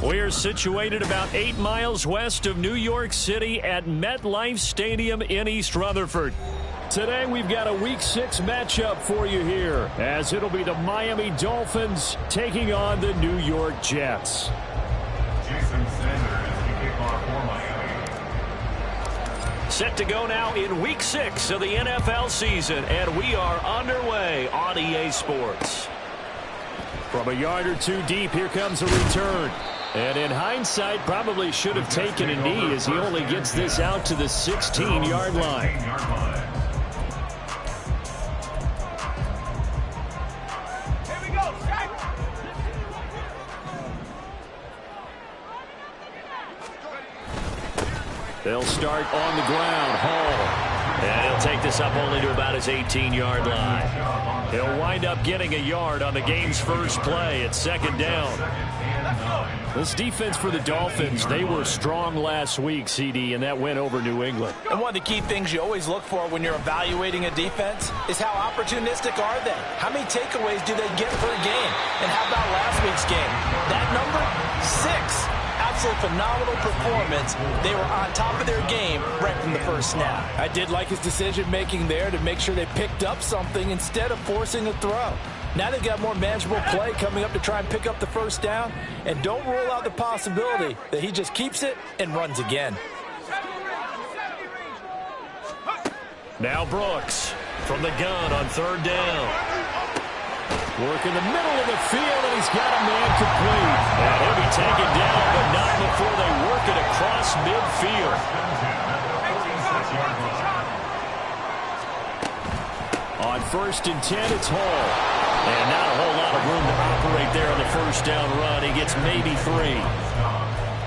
We're situated about 8 miles west of New York City at MetLife Stadium in East Rutherford. Today we've got a Week 6 matchup for you here, as it'll be the Miami Dolphins taking on the New York Jets. Jason Sanders, the kickoff for Miami. Set to go now in Week 6 of the NFL season, and we are underway on EA Sports. From a yard or two deep, here comes a return. And in hindsight, probably should have taken a knee as he only gets this out to the 16-yard line. They'll start on the ground. Hall. And he'll take this up only to about his 18-yard line. He'll wind up getting a yard on the game's first play at second down. This defense for the Dolphins, they were strong last week, CD, and that went over New England. And one of the key things you always look for when you're evaluating a defense is how opportunistic are they? How many takeaways do they get per game? And how about last week's game? That number? 6. Absolute phenomenal performance. They were on top of their game right from the first snap. I did like his decision-making there to make sure they picked up something instead of forcing a throw. Now they've got more manageable play coming up to try and pick up the first down. And don't rule out the possibility that he just keeps it and runs again. Now Brooks from the gun on third down. Work in the middle of the field, and he's got a man complete. And he'll be taken down, but not before they work it across midfield. On 1st and 10, it's Hall. And not a whole lot of room to operate there on the first down run. He gets maybe 3.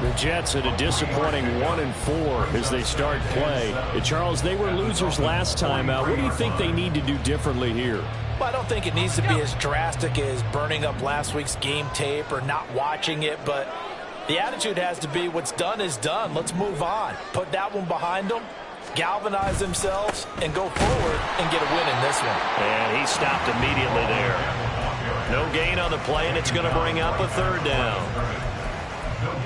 The Jets at a disappointing 1-4 as they start play. And Charles, they were losers last time out. What do you think they need to do differently here? Well, I don't think it needs to be as drastic as burning up last week's game tape or not watching it, but the attitude has to be what's done is done. Let's move on. Put that one behind them, galvanize themselves, and go forward and get a win in this one. And he stopped immediately there. No gain on the play, and it's going to bring up a third down.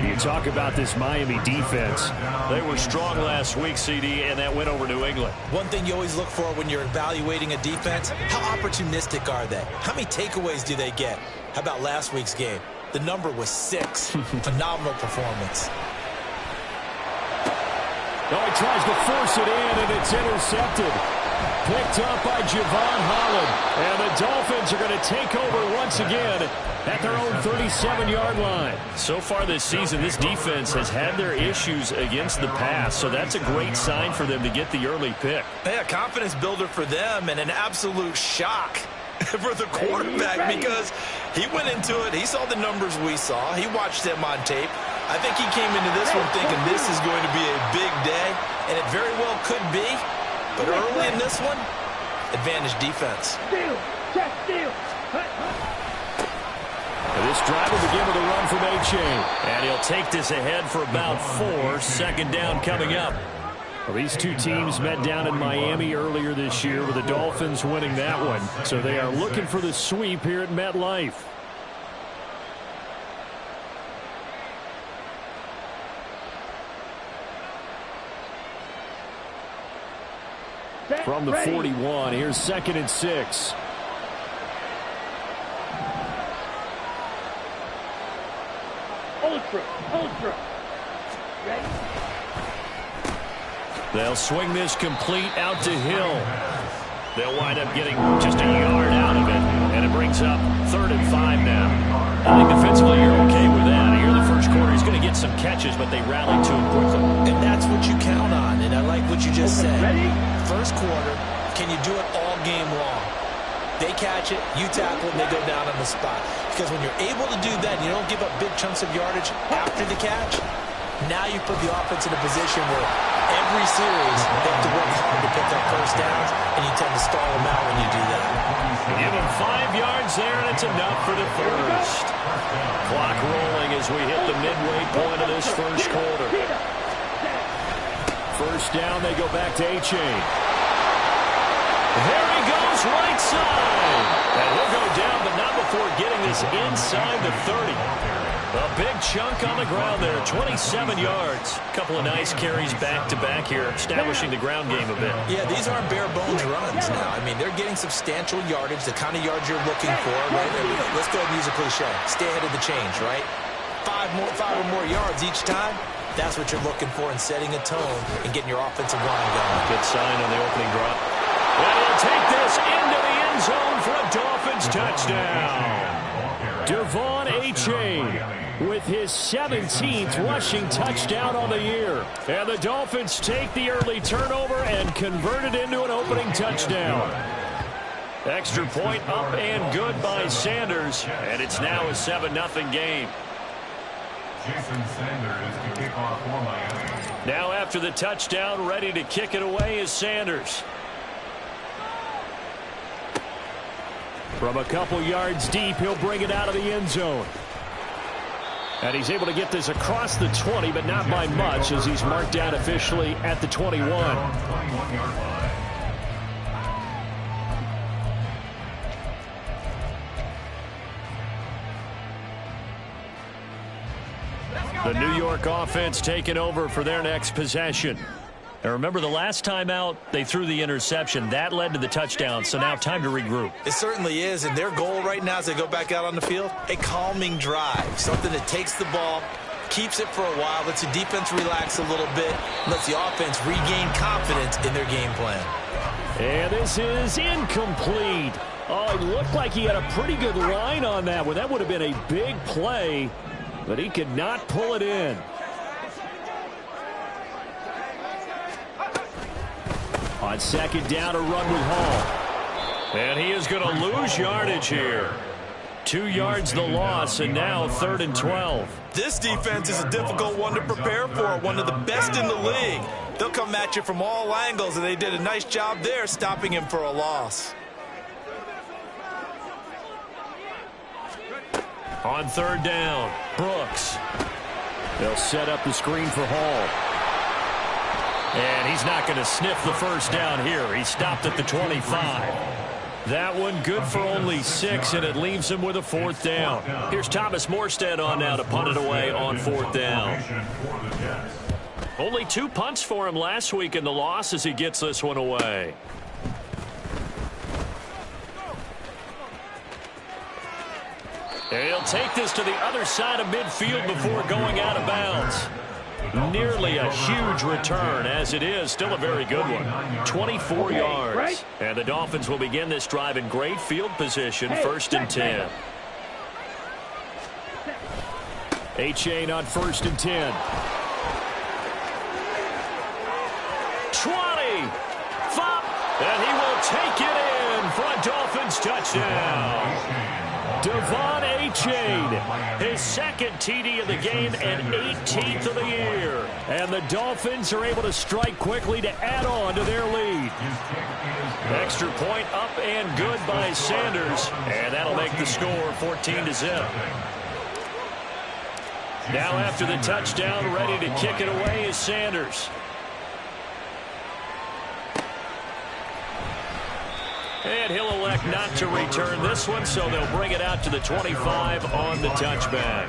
You talk about this Miami defense. They were strong last week, CD, and that went over New England. One thing you always look for when you're evaluating a defense, how opportunistic are they? How many takeaways do they get? How about last week's game? The number was 6. Phenomenal performance. Oh, he tries to force it in, and it's intercepted. Picked up by Javon Holland. And the Dolphins are going to take over once again at their own 37-yard line. So far this season, this defense has had their issues against the pass, so that's a great sign for them to get the early pick. Yeah, confidence builder for them and an absolute shock for the quarterback because he went into it. He saw the numbers we saw. He watched them on tape. I think he came into this one thinking this is going to be a big day, and it very well could be. But early in this one, advantage defense. This drive will begin with a run from A-Chain. And he'll take this ahead for about 4. Second down coming up. Well, these two teams met down in Miami earlier this year with the Dolphins winning that one. So they are looking for the sweep here at MetLife. From the 41, here's 2nd and 6. Ultra. Ready? They'll swing this complete out to Hill. They'll wind up getting just a yard out of it, and it brings up 3rd and 5 now. I think defensively you're okay with that. Here in the first quarter, he's going to get some catches, but they rally to him quickly. And that's what you count on, and I like what you just said. Ready? First quarter, can you do it all game long? They catch it, you tackle it, and they go down on the spot. Because when you're able to do that and you don't give up big chunks of yardage after the catch, now you put the offense in a position where every series they have to work hard to pick up first downs, and you tend to stall them out when you do that. Give him 5 yards there, and it's enough for the first. Clock rolling as we hit the midway point of this first quarter. First down, they go back to A-Chain. There he goes, right side. And he'll go down, but not before getting this inside the 30. A big chunk on the ground there, 27 yards. A couple of nice carries back-to-back here, establishing the ground game a bit. Yeah, these aren't bare-bones runs now. I mean, they're getting substantial yardage, the kind of yards you're looking for, right? Let's go ahead and use a cliche. Stay ahead of the change, right? Five or more yards each time. That's what you're looking for in setting a tone and getting your offensive line going. Good sign on the opening drop. And he'll take this into the end zone for a Dolphins touchdown. Devon Achane with his 17th rushing touchdown on the year. And the Dolphins take the early turnover and convert it into an opening touchdown. Extra point up and good by Sanders. And it's now a 7-0 game. Jason Sanders to kick off for Miami. Now after the touchdown, ready to kick it away is Sanders. From a couple yards deep, he'll bring it out of the end zone. And he's able to get this across the 20, but not by much, as he's marked down officially at the 21. 21-yard line. The New York offense taking over for their next possession. And remember, the last time out, they threw the interception. That led to the touchdown, so now time to regroup. It certainly is, and their goal right now as they go back out on the field, a calming drive, something that takes the ball, keeps it for a while, lets the defense relax a little bit, lets the offense regain confidence in their game plan. And this is incomplete. Oh, it looked like he had a pretty good line on that one. That would have been a big play, but he could not pull it in. On second down, a run with Hall. And he is going to lose yardage here. 2 yards the loss, and now 3rd and 12. This defense is a difficult one to prepare for, one of the best in the league. They'll come at you from all angles, and they did a nice job there stopping him for a loss. On 3rd down, Brooks. They'll set up the screen for Hall. And he's not going to sniff the first down here. He stopped at the 25. That one good for only 6, and it leaves him with a 4th down. Here's Thomas Morstead on now to punt it away on 4th down. Only 2 punts for him last week in the loss as he gets this one away. And he'll take this to the other side of midfield before going out of bounds. Nearly a huge return, as it is still a very good one. 24 yards. And the Dolphins will begin this drive in great field position, 1st and 10. Achane on 1st and 10. 20. Fop. And he will take it in for a Dolphins touchdown. Devon Achane, his 2nd TD of the game and 18th of the year. And the Dolphins are able to strike quickly to add on to their lead. Extra point up and good by Sanders. And that'll make the score 14-0. Now after the touchdown, ready to kick it away is Sanders. And he'll elect not to return this one, so they'll bring it out to the 25 on the touchback.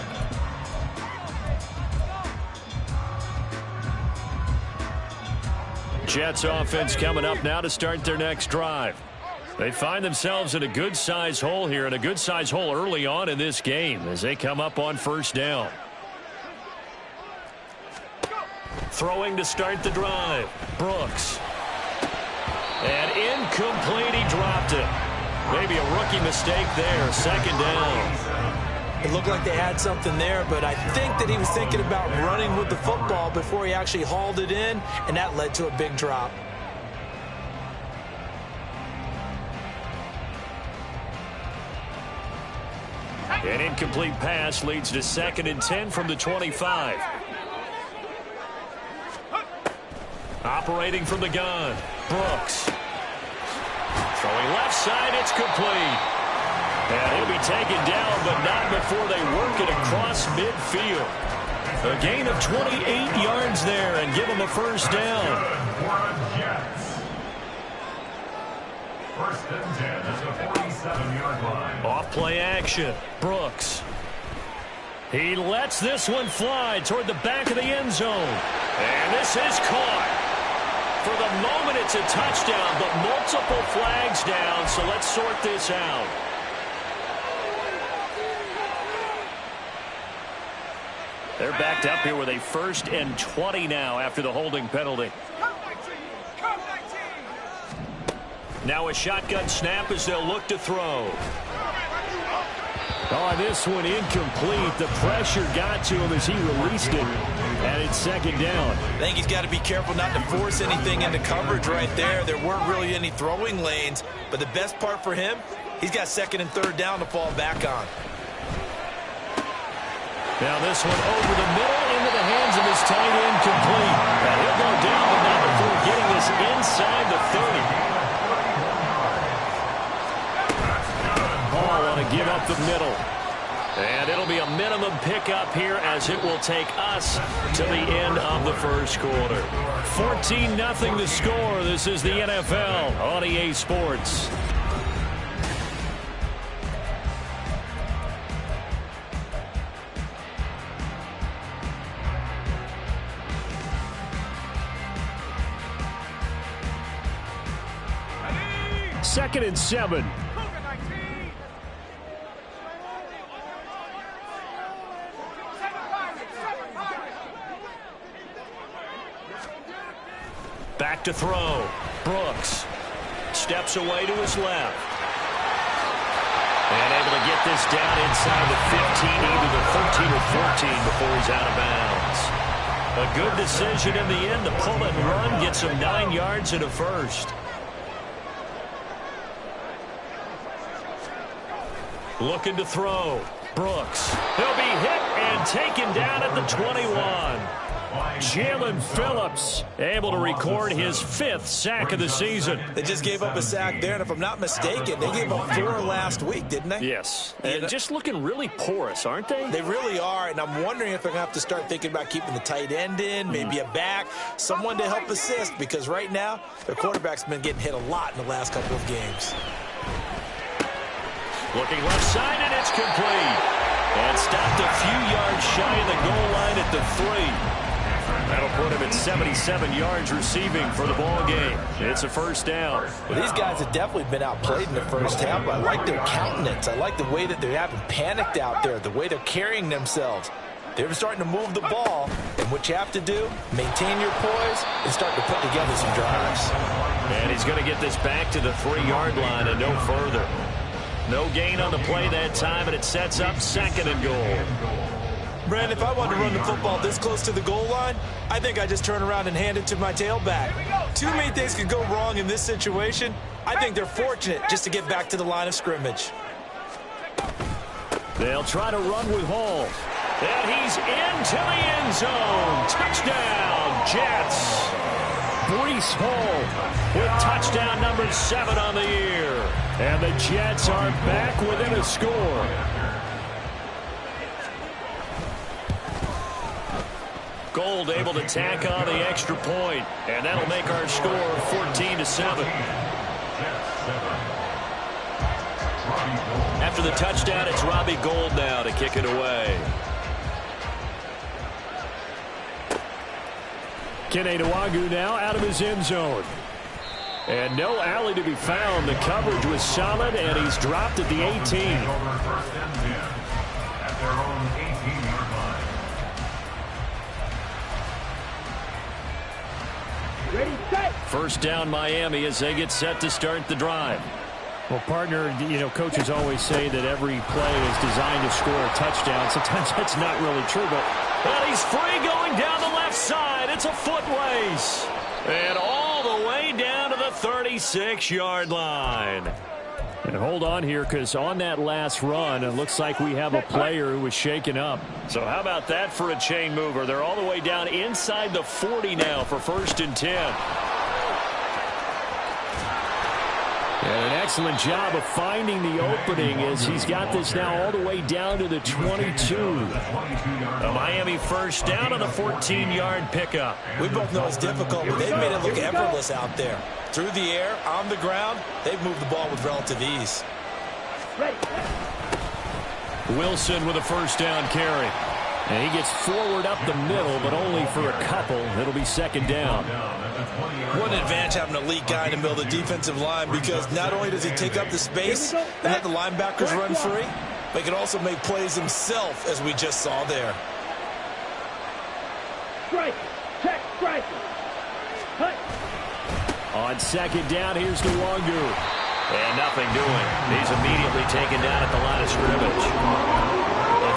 Jets offense coming up now to start their next drive. They find themselves in a good-sized hole here, and a good-sized hole early on in this game as they come up on 1st down. Throwing to start the drive, Brooks. And incomplete, he dropped it. Maybe a rookie mistake there, 2nd down. It looked like they had something there, but I think that he was thinking about running with the football before he actually hauled it in, and that led to a big drop. An incomplete pass leads to 2nd and 10 from the 25. Operating from the gun, Brooks. Throwing left side, it's complete. And he'll be taken down, but not before they work it across midfield. A gain of 28 yards there and give him a 1st down. 1st and 10 at the 47-yard line. Off play action, Brooks. He lets this one fly toward the back of the end zone. And this is caught. For the moment, it's a touchdown, but multiple flags down, so let's sort this out. They're backed up here with a 1st and 20 now after the holding penalty. Now a shotgun snap as they'll look to throw. Oh, this one incomplete. The pressure got to him as he released it, and it's 2nd down. I think he's got to be careful not to force anything into coverage right there. There weren't really any throwing lanes, but the best part for him, he's got 2nd and 3rd down to fall back on. Now this one over the middle into the hands of his tight end, complete. And he'll go down, but not before getting this inside the 30. Ball want to give up the middle. And it'll be a minimum pickup here as it will take us to the end of the first quarter. 14-0 the score. This is the NFL on EA Sports. Second and 7. Back to throw. Brooks steps away to his left. And able to get this down inside the 15, either the 13 or 14 before he's out of bounds. A good decision in the end to pull and run, gets him 9 yards and a first. Looking to throw. Brooks. He'll be hit and taken down at the 21. Jalen Phillips able to record his 5th sack of the season. They just gave up a sack there, and if I'm not mistaken, they gave up 4 last week, didn't they? Yes. And just looking really porous, aren't they? They really are, and I'm wondering if they're going to have to start thinking about keeping the tight end in, maybe a back, someone to help assist, because right now, their quarterback's been getting hit a lot in the last couple of games. Looking left side, and it's complete. And stopped a few yards shy of the goal line at the 3. That'll put him at 77 yards receiving for the ball game. It's a first down. Well, these guys have definitely been outplayed in the first half. I like their countenance. I like the way that they haven't panicked out there, the way they're carrying themselves. They're starting to move the ball, and what you have to do, maintain your poise and start to put together some drives. And he's going to get this back to the 3-yard line and no further. No gain on the play that time, and it sets up 2nd and goal. Brandon, if I wanted to run the football this close to the goal line, I think I just turn around and hand it to my tailback. Too many things could go wrong in this situation. I think they're fortunate just to get back to the line of scrimmage. They'll try to run with Hall. And he's into the end zone. Touchdown, Jets. Breece Hall with touchdown number 7 on the year. And the Jets are back within a score. Gold able to tack on the extra point, and that'll make our score 14-7. After the touchdown, it's Robbie Gould now to kick it away. Kene Nwangwu now out of his end zone. And no alley to be found. The coverage was solid, and he's dropped at the 18. At their own 18-yard line. Ready, set. First down Miami as they get set to start the drive. Well, partner, coaches always say that every play is designed to score a touchdown. Sometimes that's not really true, but he's free going down the left side. It's a foot race. And all the way down to the 36-yard line. And hold on here, because on that last run, it looks like we have a player who was shaken up. So how about that for a chain mover? They're all the way down inside the 40 now for 1st and 10. And an excellent job of finding the opening as he's got this now all the way down to the 22. A Miami first down on the 14-yard pickup. We both know it's difficult, but they've made it look effortless out there. Through the air, on the ground, they've moved the ball with relative ease. Ready. Wilson with a first down carry. And he gets forward up the middle, but only for a couple. It'll be second down. What an advantage having an elite guy in the middle of the defensive line, because not only does he take up the space and let the linebackers run free, but he can also make plays himself, as we just saw there. Strike. Check. Strike. Cut. On second down, here's Nwangu. And nothing doing. He's immediately taken down at the line of scrimmage.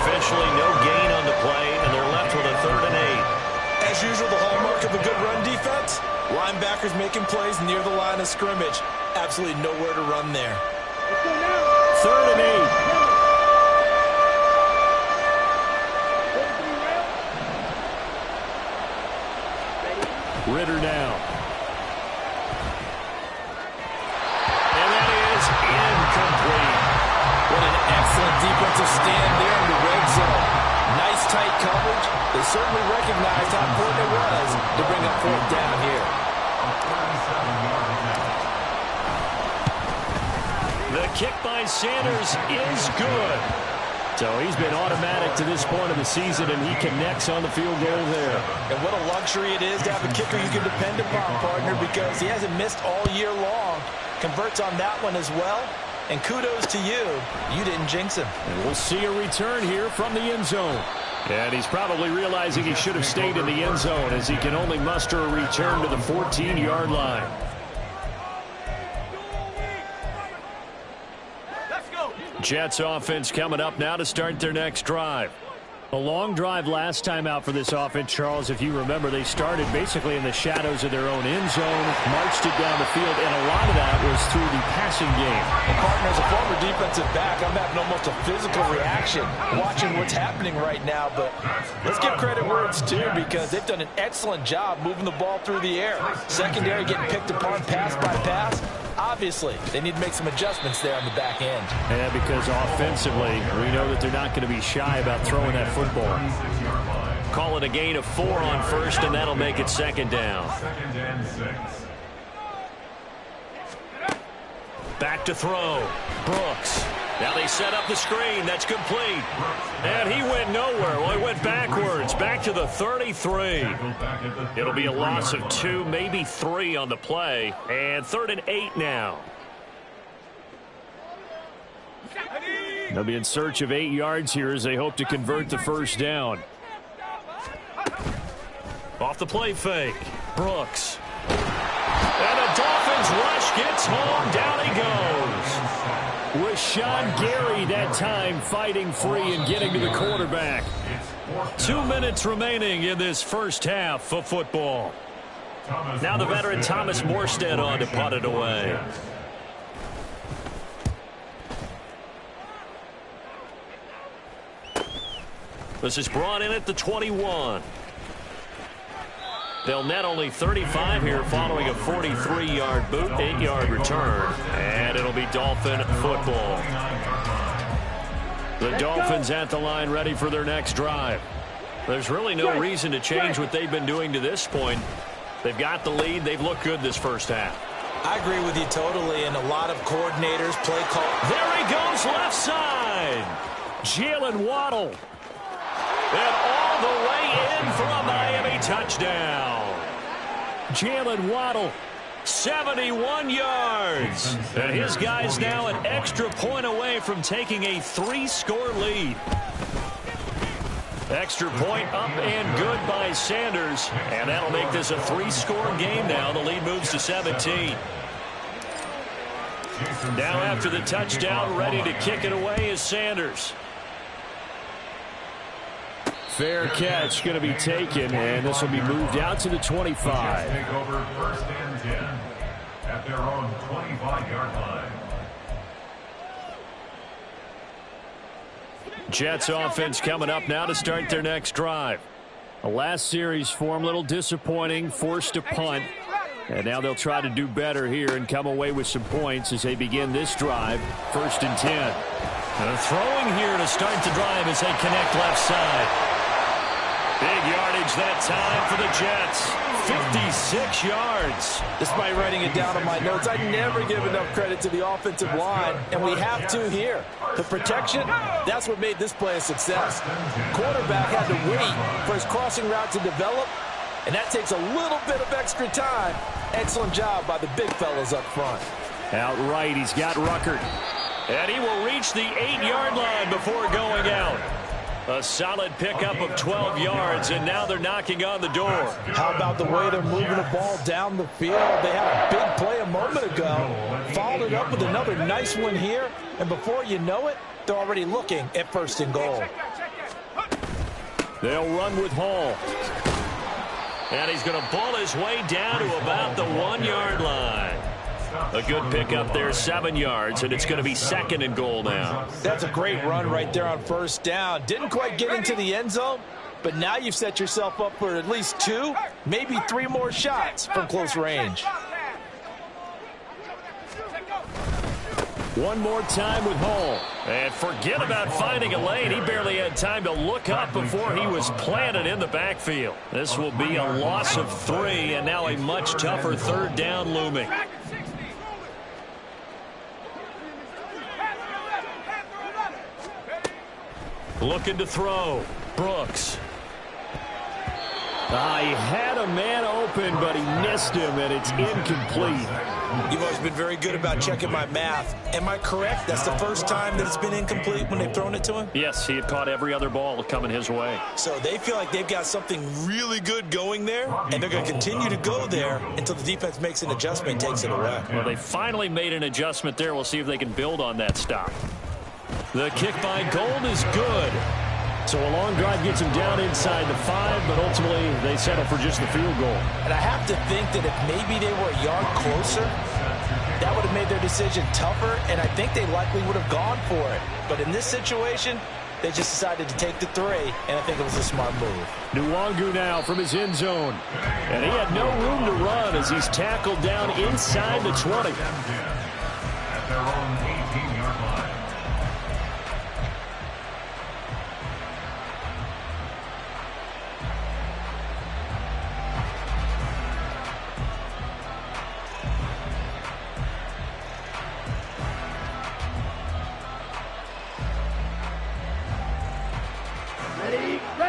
Officially no gain on the play, and they're left with a 3rd and 8. As usual, the hallmark of a good run defense, linebackers making plays near the line of scrimmage. Absolutely nowhere to run there. Let's go now. 3rd and 8. Ritter now. And that is incomplete. What an excellent defensive stand there in the red zone. Nice tight coverage. They certainly recognized how important it was to bring up 4th down here. The kick by Sanders is good. So he's been automatic to this point of the season, and he connects on the field goal there. And what a luxury it is to have a kicker you can depend upon, partner, because he hasn't missed all year long. Converts on that one as well. And kudos to you. You didn't jinx him. And we'll see a return here from the end zone. And he's probably realizing he should have stayed in the end zone, as he can only muster a return to the 14-yard line. Jets offense coming up now to start their next drive. A long drive last time out for this offense, Charles. If you remember, they started basically in the shadows of their own end zone, marched it down the field, and a lot of that was through the passing game. Well, partner, as a former defensive back, I'm having almost a physical reaction watching what's happening right now. But let's give credit where it's due, because they've done an excellent job moving the ball through the air. Secondary getting picked apart pass by pass. Obviously, they need to make some adjustments there on the back end. Yeah, because offensively, we know that they're not going to be shy about throwing that football. Call it a gain of 4 on first, and that'll make it second down. Back to throw. Brooks. Now they set up the screen. That's complete. And he went nowhere. Well, he went backwards. Back to the 33. It'll be a loss of 2, maybe 3 on the play. And 3rd and 8 now. They'll be in search of 8 yards here as they hope to convert the first down. Off the play fake. Brooks. And the Dolphins rush gets home. Down he goes. With Sean Gary that time fighting free and getting to the quarterback. 2 minutes remaining in this first half of football. Now the veteran Thomas Morstead on to punt it away. This is brought in at the 21. They'll net only 35 here following a 43-yard boot, 8-yard return. And it'll be Dolphin football. The Dolphins at the line ready for their next drive. There's really no reason to change what they've been doing to this point. They've got the lead. They've looked good this first half. I agree with you totally, and a lot of coordinators play call. There he goes left side. Jalen Waddle. And all the way in for a Miami touchdown. Jalen Waddle, 71 yards. And his guys now an extra point away from taking a 3-score lead. Extra point up and good by Sanders. And that'll make this a 3-score game now. The lead moves to 17. Now after the touchdown, ready to kick it away is Sanders. Fair catch going to be taken, and this will be moved out to the 25. Take over 1st and 10 at their own 25-yard line. Jets offense coming up now to start their next drive. The last series for them, a little disappointing, forced to punt. And now they'll try to do better here and come away with some points as they begin this drive, 1st and 10. And throwing here to start the drive as they connect left side. Big yardage yardage that time for the Jets. 56 yards. Despite writing it down on my notes, I never give enough credit to the offensive line, and we have to here. The protection, that's what made this play a success. Quarterback had to wait for his crossing route to develop, and that takes a little bit of extra time. Excellent job by the big fellas up front. Outright, he's got Ruckert. And he will reach the 8-yard line before going out. A solid pickup of 12 yards, and now they're knocking on the door. How about the way they're moving the ball down the field? They had a big play a moment ago, followed it up with another nice one here, and before you know it, they're already looking at 1st and goal. They'll run with Hall. And he's going to ball his way down to about the 1-yard line. A good pickup there, 7 yards, and it's going to be 2nd and goal now. That's a great run right there on 1st down. Didn't quite get into the end zone, but now you've set yourself up for at least 2, maybe 3 more shots from close range. One more time with Hall. And forget about finding a lane. He barely had time to look up before he was planted in the backfield. This will be a loss of 3, and now a much tougher 3rd down looming. Looking to throw. Brooks. He had a man open, but he missed him, and it's incomplete. You've always been very good about checking my math. Am I correct? That's the first time that it's been incomplete when they've thrown it to him? Yes, he had caught every other ball coming his way. So they feel like they've got something really good going there, and they're going to continue to go there until the defense makes an adjustment and takes it away. Well, they finally made an adjustment there. We'll see if they can build on that stop. The kick by Gold is good. So a long drive gets him down inside the 5, but ultimately they settle for just the field goal. And I have to think that if maybe they were a yard closer, that would have made their decision tougher, and I think they likely would have gone for it. But in this situation, they just decided to take the 3, and I think it was a smart move. Nwangu now from his end zone. And he had no room to run as he's tackled down inside the 20. At their own 18-yard line.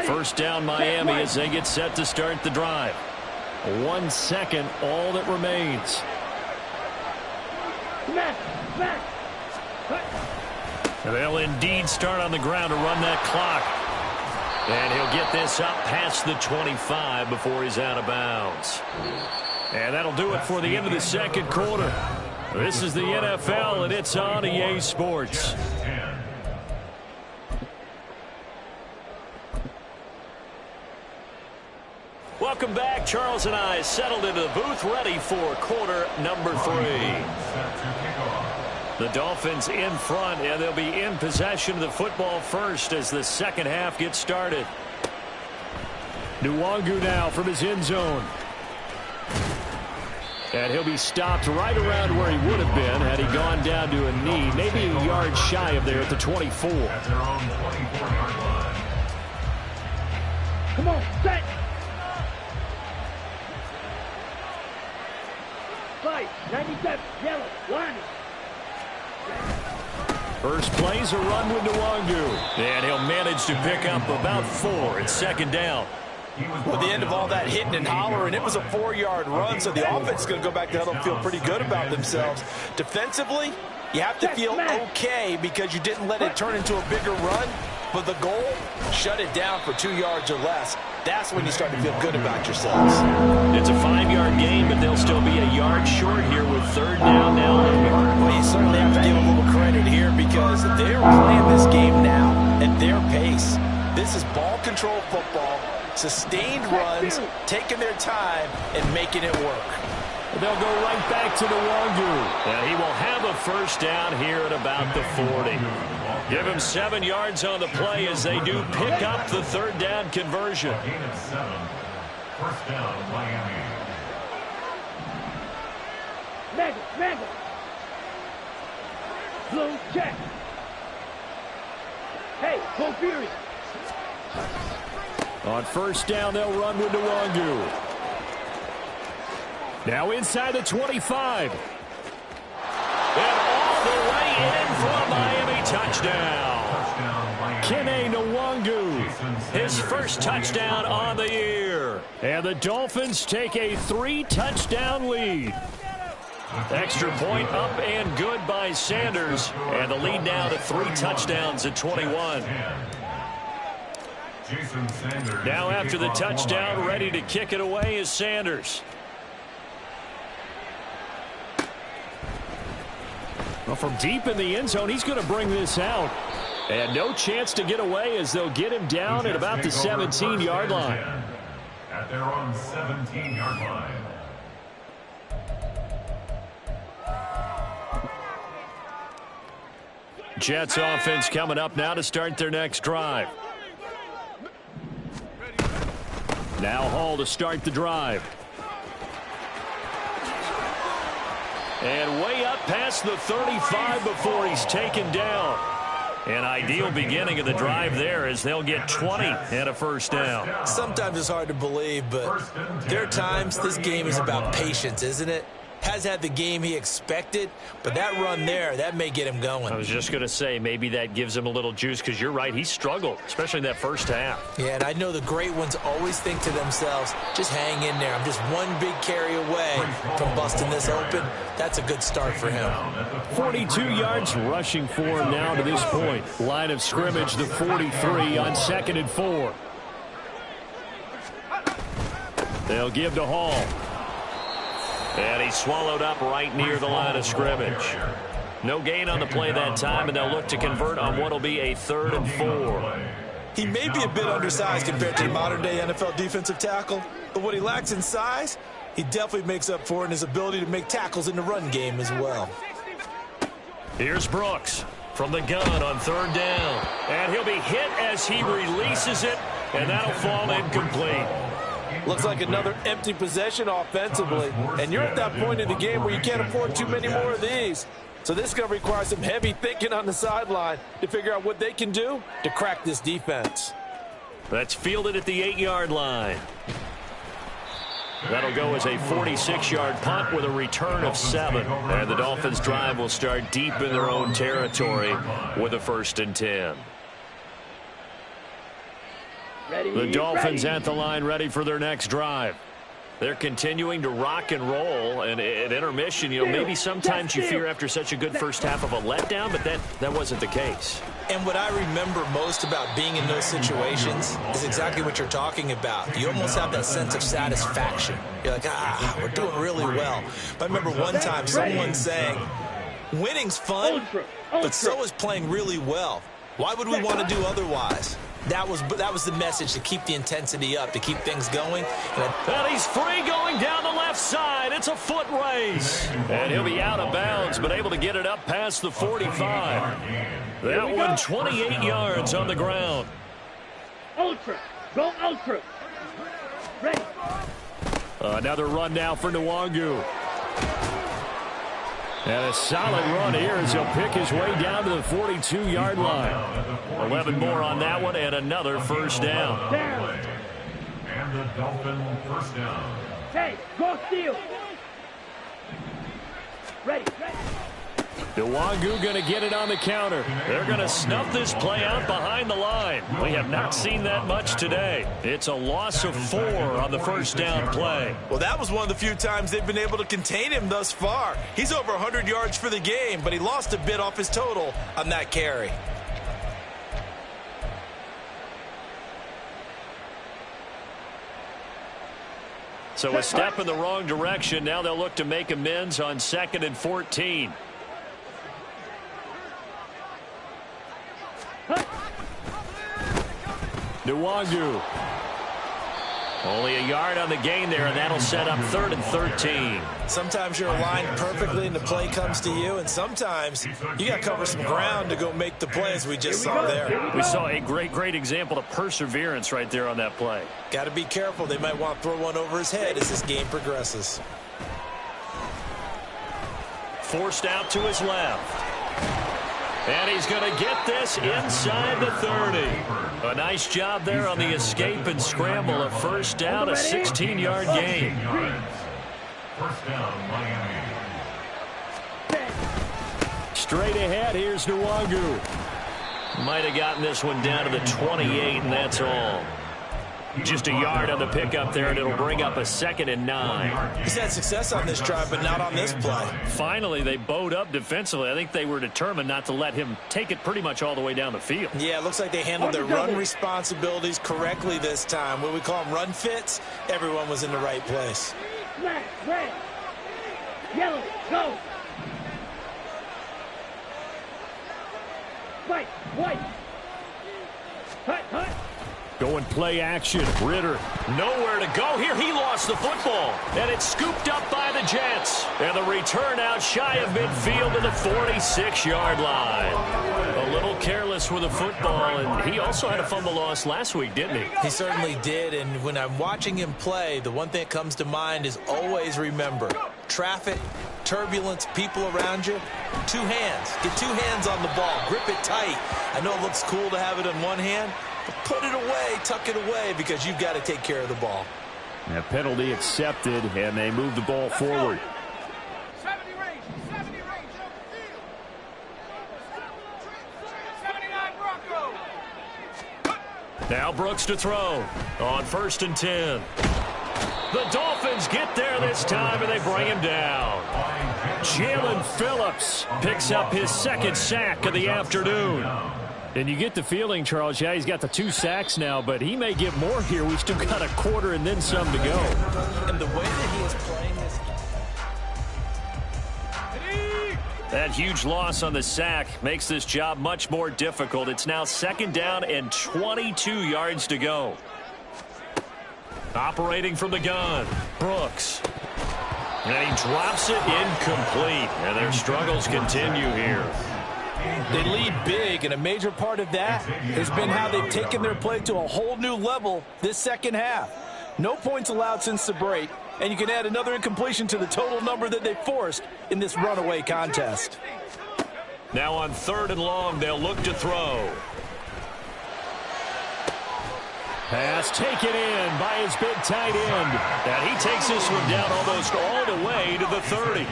First down Miami as they get set to start the drive. 1 second, all that remains. They'll indeed start on the ground to run that clock. And he'll get this up past the 25 before he's out of bounds. And that'll do it for the end of the 2nd quarter. This is the NFL, and it's on EA Sports. Welcome back. Charles and I settled into the booth, ready for quarter number 3. The Dolphins in front, and they'll be in possession of the football first as the 2nd half gets started. Nwangu now from his end zone. And he'll be stopped right around where he would have been had he gone down to a knee, maybe a yard shy of there at the 24. At their own 24-yard line. Come on, set. Fight, 97, yellow, line. First play's a run with Nwangu. And he'll manage to pick up about 4 at 2nd down. With the end of all that hitting and hollering, it was a 4-yard run, so the offense is going to go back to huddle and feel pretty good about themselves. Defensively, you have to feel okay because you didn't let it turn into a bigger run, but the goal, shut it down for 2 yards or less. That's when you start to feel good about yourselves. It's a 5-yard gain, but they'll still be a yard short here with 3rd down now. Well, you certainly have to give a little credit here because they're playing this game now at their pace. This is ball control football, sustained runs, taking their time, and making it work. They'll go right back to Nwangu. And he will have a 1st down here at about the 40. Give him 7 yards on the play as they do pick up the 3rd down conversion. Gain of 7. 1st down, Miami. Mega. Blue, check. Hey, go Fury. On first down, they'll run with Nwangu. Now inside the 25. And all the way in for a Miami touchdown. Kene Nwangu, his first touchdown on the year. And the Dolphins take a 3-touchdown lead. Extra point up and good by Sanders. And the lead now to 3 touchdowns at 21. Now after the touchdown, ready to kick it away is Sanders. Well, from deep in the end zone, he's going to bring this out. And no chance to get away as they'll get him down at about the 17-yard line. At their own 17-yard line. Jets offense coming up now to start their next drive. Now Hall to start the drive. And way up past the 35 before he's taken down. An ideal beginning of the drive there as they'll get 20 and a first down. Sometimes it's hard to believe, but there are times this game is about patience, isn't it? Has had the game he expected, but that run there, that may get him going. I was just going to say, maybe that gives him a little juice because you're right, he struggled, especially in that first half. Yeah, and I know the great ones always think to themselves, just hang in there. I'm just one big carry away from busting this open. That's a good start for him. 42 yards rushing for him now to this point. Line of scrimmage, the 43 on 2nd and 4. They'll give to Hall. And he's swallowed up right near the line of scrimmage. No gain on the play that time, and they'll look to convert on what will be a 3rd and 4. He may be a bit undersized compared to the modern-day NFL defensive tackle, but what he lacks in size, he definitely makes up for in his ability to make tackles in the run game as well. Here's Brooks from the gun on 3rd down. And he'll be hit as he releases it, and that'll fall incomplete. Looks like another empty possession offensively. And you're at that point in the game where you can't afford too many more of these. So this is going to require some heavy thinking on the sideline to figure out what they can do to crack this defense. That's fielded at the 8-yard line. That'll go as a 46-yard punt with a return of 7. And the Dolphins' drive will start deep in their own territory with a 1st and 10. The Dolphins at the line ready for their next drive. They're continuing to rock and roll, and at intermission, you know, maybe sometimes you fear after such a good first half of a letdown, but that wasn't the case. And what I remember most about being in those situations is exactly what you're talking about. You almost have that sense of satisfaction. You're like, we're doing really well. But I remember one time someone saying, winning's fun, but so is playing really well. Why would we want to do otherwise? That was the message, to keep the intensity up, to keep things going. And he's free going down the left side. It's a foot race. And he'll be out of bounds, but able to get it up past the 45. That one 28 yards on the ground. Ultra. Go ultra. Ready. Another run now for Nwangu. And a solid run here as he'll pick his way down to the 42-yard line. 11 more on that one and another first down. And the Dolphin first down. Hey, go steal. Ready. Nwangu going to get it on the counter. They're going to snuff this play out behind the line. We have not seen that much today. It's a loss of 4 on the first down play. Well, that was one of the few times they've been able to contain him thus far. He's over 100 yards for the game, but he lost a bit off his total on that carry. So a step in the wrong direction. Now they'll look to make amends on 2nd and 14. Nwangu. Only a yard on the gain there, and that'll set up 3rd and 13. Sometimes you're aligned perfectly and the play comes to you, and sometimes you got to cover some ground to go make the play, as we just saw there. We saw a great example of perseverance right there on that play. Got to be careful. They might want to throw one over his head as this game progresses. Forced out to his left. And he's going to get this inside the 30. A nice job there on the escape and scramble. A first down, a 16-yard gain. First down, Miami. Straight ahead, here's Nwangu. Might have gotten this one down to the 28, and that's all. Just a yard on the pickup there, and it'll bring up a 2nd and 9. He's had success on this drive, but not on this play. Finally, they bowed up defensively. I think they were determined not to let him take it pretty much all the way down the field. Yeah, it looks like they handled their run responsibilities correctly this time. What we call them run fits, everyone was in the right place. Black, red, yellow, go. White, white. Hut, hut. Going play action. Ridder nowhere to go here. He lost the football. And it's scooped up by the Jets. And the return out shy of midfield to the 46-yard line. A little careless with the football. And he also had a fumble loss last week, didn't he? He certainly did. And when I'm watching him play, the one thing that comes to mind is always remember, traffic, turbulence, people around you, 2 hands. Get 2 hands on the ball. Grip it tight. I know it looks cool to have it in one hand, but put it away, tuck it away, because you've got to take care of the ball. A penalty accepted, and they move the ball forward. 70 range, 70 range, field. 79 Broncos. Now Brooks to throw on 1st and 10. The Dolphins get there this time, and they bring him down. Jalen Phillips picks up his 2nd sack of the afternoon. And you get the feeling, Charles, yeah, he's got the 2 sacks now, but he may get more here. We've still got a quarter and then some to go. And the way that he is playing this... That huge loss on the sack makes this job much more difficult. It's now 2nd down and 22 yards to go. Operating from the gun, Brooks. And he drops it incomplete. And their struggles continue here. They lead big, and a major part of that has been how they've taken their play to a whole new level this 2nd half. No points allowed since the break, and you can add another incompletion to the total number that they forced in this runaway contest. Now on 3rd and long, they'll look to throw. Pass taken in by his big tight end. And he takes this one down almost all the way to the 30.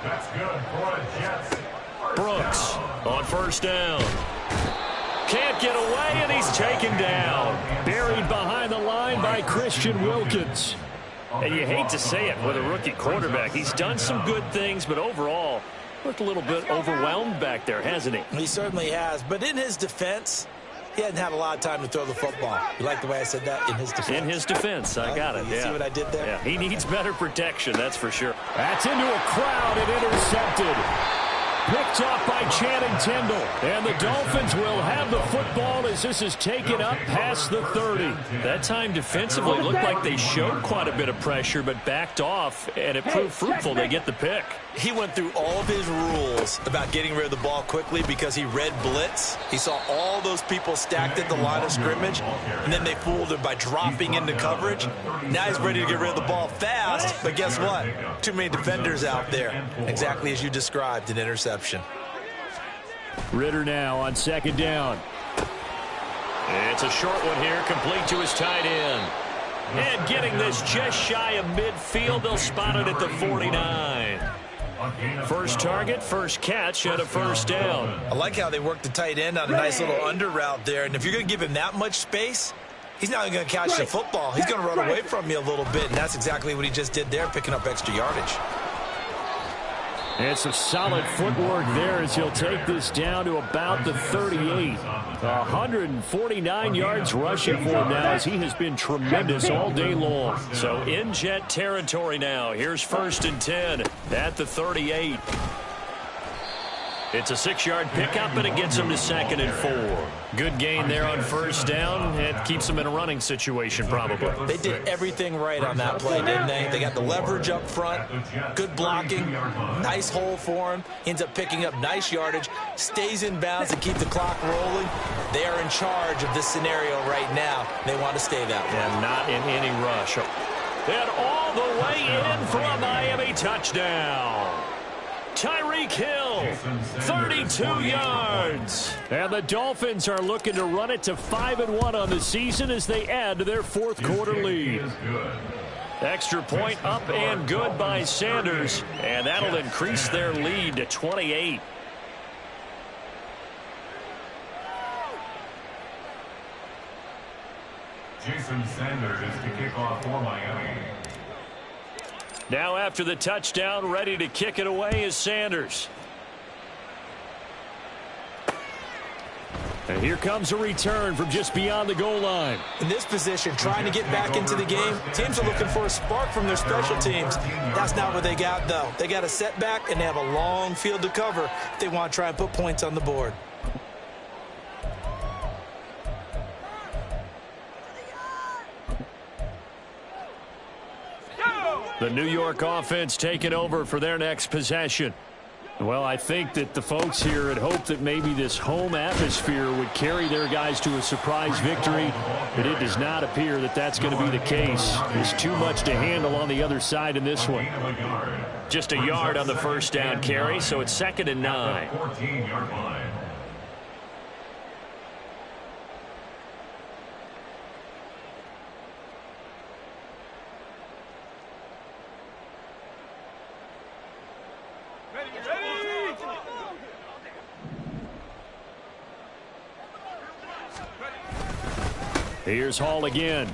That's good for the Jets. Brooks on 1st down. Can't get away, and he's taken down. Buried behind the line by Christian Wilkins. And you hate to say it with a rookie quarterback. He's done some good things, but overall, looked a little bit overwhelmed back there, hasn't he? He certainly has. But in his defense, he hadn't had a lot of time to throw the football. You like the way I said that? In his defense. In his defense. I got it. You see what I did there? Yeah, he needs better protection, that's for sure. That's into a crowd and intercepted. Picked off by Channing Tindall. And the Dolphins will have the football as this is taken up past the 30. That time defensively looked like they showed quite a bit of pressure, but backed off, and it proved fruitful. They get the pick. He went through all of his rules about getting rid of the ball quickly because he read blitz. He saw all those people stacked at the line of scrimmage, and then they fooled him by dropping into coverage. Now he's ready to get rid of the ball fast, but guess what? Too many defenders out there. Exactly as you described, an interception. Ridder now on 2nd down. It's a short one here, complete to his tight end. And getting this just shy of midfield, they'll spot it at the 49. First target, first catch, and a 1st down. I like how they work the tight end on a nice little under route there. And if you're going to give him that much space, he's not going to catch the football. He's going to run away from you a little bit, and that's exactly what he just did there, picking up extra yardage. And some solid footwork there as he'll take this down to about the 38. 149 yards rushing for him now as he has been tremendous all day long. So in Jet territory now. Here's 1st and 10 at the 38. It's a 6-yard pickup, and it gets him to 2nd and 4. Good gain there on 1st down. It keeps them in a running situation, probably. They did everything right on that play, didn't they? They got the leverage up front, good blocking, nice hole for him. Ends up picking up nice yardage, stays in bounds to keep the clock rolling. They are in charge of this scenario right now. They want to stay that way. And not in any rush. And all the way in for a Miami touchdown. Tyreek Hill, 32 yards. And the Dolphins are looking to run it to 5-1 on the season as they add to their fourth quarter lead. Extra point up and good by Sanders, and that'll increase their lead to 28. Jason Sanders to kick off for Miami. Now after the touchdown, ready to kick it away is Sanders. And here comes a return from just beyond the goal line. In this position, trying to get back into the game, teams are looking for a spark from their special teams. That's not what they got, though. They got a setback, and they have a long field to cover if they want to try and put points on the board. The New York offense taking over for their next possession. Well, I think that the folks here had hoped that maybe this home atmosphere would carry their guys to a surprise victory, but it does not appear that that's going to be the case. There's too much to handle on the other side in this one. Just a yard on the first down carry, so it's 2nd and 9. 14-yard line. Here's Hall again.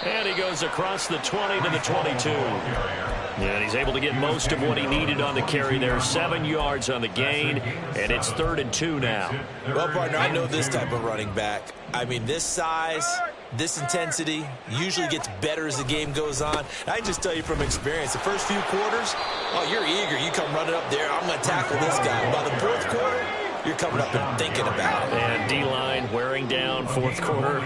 And he goes across the 20 to the 22. And he's able to get most of what he needed on the carry there. 7 yards on the gain, and it's 3rd and 2 now. Well, partner, I know this type of running back. I mean, this size, this intensity usually gets better as the game goes on. I can just tell you from experience, the first few quarters, oh, you're eager. You come running up there, I'm going to tackle this guy. By the 4th quarter, you're coming up and thinking about it. And D-line wearing down 4th quarter.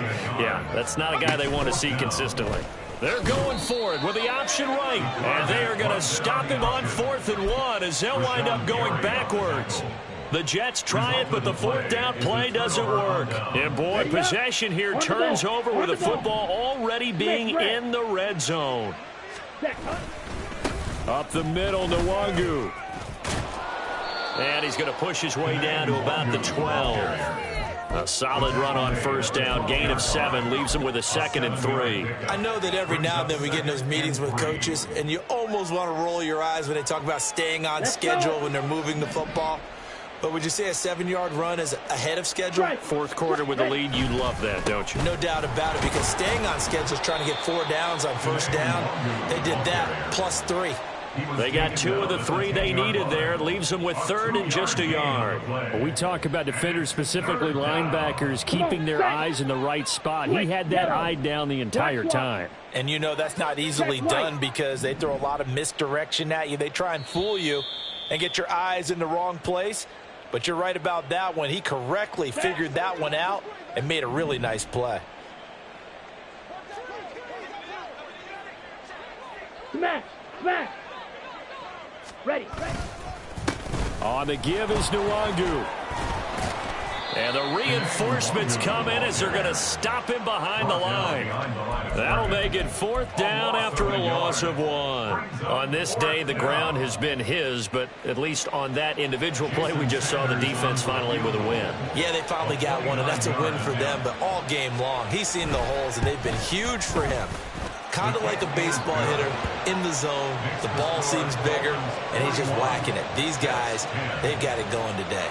Yeah, that's not a guy they want to see consistently. They're going for it with the option right. And they are going to stop him on 4th and 1 as they'll wind up going backwards. The Jets try it, but the 4th down play doesn't work. And, boy, possession here turns over with the football already being in the red zone. Up the middle, Nwangu. And he's going to push his way down to about the 12. A solid run on first down. Gain of 7 leaves him with a 2nd and 3. I know that every now and then we get in those meetings with coaches, and you almost want to roll your eyes when they talk about staying on schedule when they're moving the football. But would you say a 7-yard run is ahead of schedule? 4th quarter with the lead, you love that, don't you? No doubt about it, because staying on schedule is trying to get 4 downs on first down. They did that plus 3. They got 2 of the 3 they needed there. It leaves them with 3rd and just a yard. When we talk about defenders, specifically linebackers, keeping their eyes in the right spot. He had that eye down the entire time. And you know that's not easily done because they throw a lot of misdirection at you. They try and fool you and get your eyes in the wrong place. But you're right about that one. He correctly figured that one out and made a really nice play. Smash! Smash! Ready. On the give is Nwangu. And the reinforcements come in as they're going to stop him behind the line. That'll make it 4th down after a loss of 1. On this day, the ground has been his, but at least on that individual play, we just saw the defense finally with a win. Yeah, they finally got one, and that's a win for them, but all game long, he's seen the holes, and they've been huge for him. Kind of like a baseball hitter in the zone. The ball seems bigger, and he's just whacking it. These guys, they've got it going today.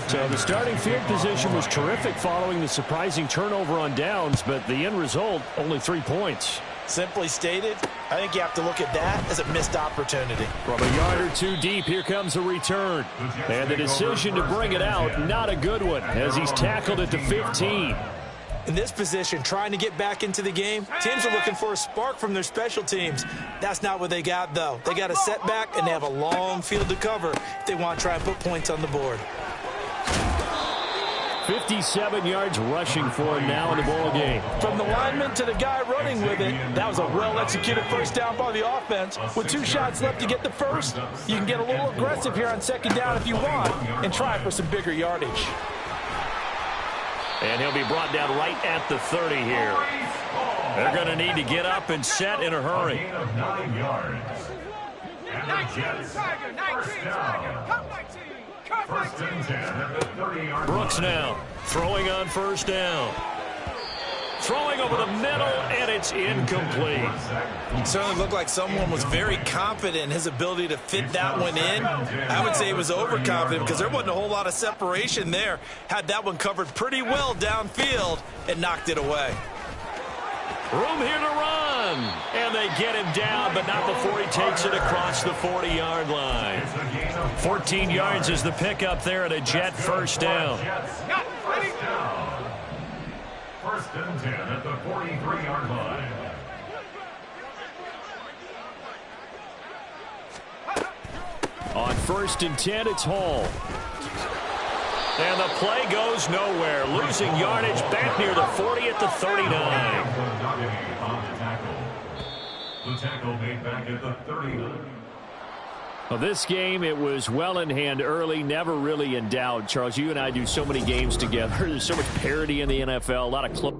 So the starting field position was terrific following the surprising turnover on downs, but the end result, only 3 points. Simply stated, I think you have to look at that as a missed opportunity. From a yard or 2 deep, here comes a return. And the decision to bring it out, not a good one, as he's tackled at the 15. In this position, trying to get back into the game, teams are looking for a spark from their special teams. That's not what they got, though. They got a setback, and they have a long field to cover if they want to try and put points on the board. 57 yards rushing for him now in the ball game. From the lineman to the guy running with it, that was a well-executed first down by the offense. With 2 shots left to get the first, you can get a little aggressive here on 2nd down if you want and try for some bigger yardage. And he'll be brought down right at the 30 here. They're going to need to get up and set in a hurry. Jets. Tiger, 19, First Tiger, down. come 19, come First 19. and 10 at the 30-yard Brooks line. now throwing on first down. Throwing over the middle, and it's incomplete. It certainly looked like someone was very confident in his ability to fit that one in. I would say he was overconfident because there wasn't a whole lot of separation there. Had that one covered pretty well downfield and knocked it away. Room here to run. And they get him down, but not before he takes it across the 40-yard line. 14 yards is the pickup there at a Jet first down. First down. First and 10 at the 43-yard line. On first and 10, it's Hall. And the play goes nowhere. Losing yardage back near the 40 at the 39. On the tackle. The tackle made back at the 39. Well, this game, it was well in hand early, never really in doubt. Charles, you and I do so many games together. There's so much parity in the NFL, a lot of close.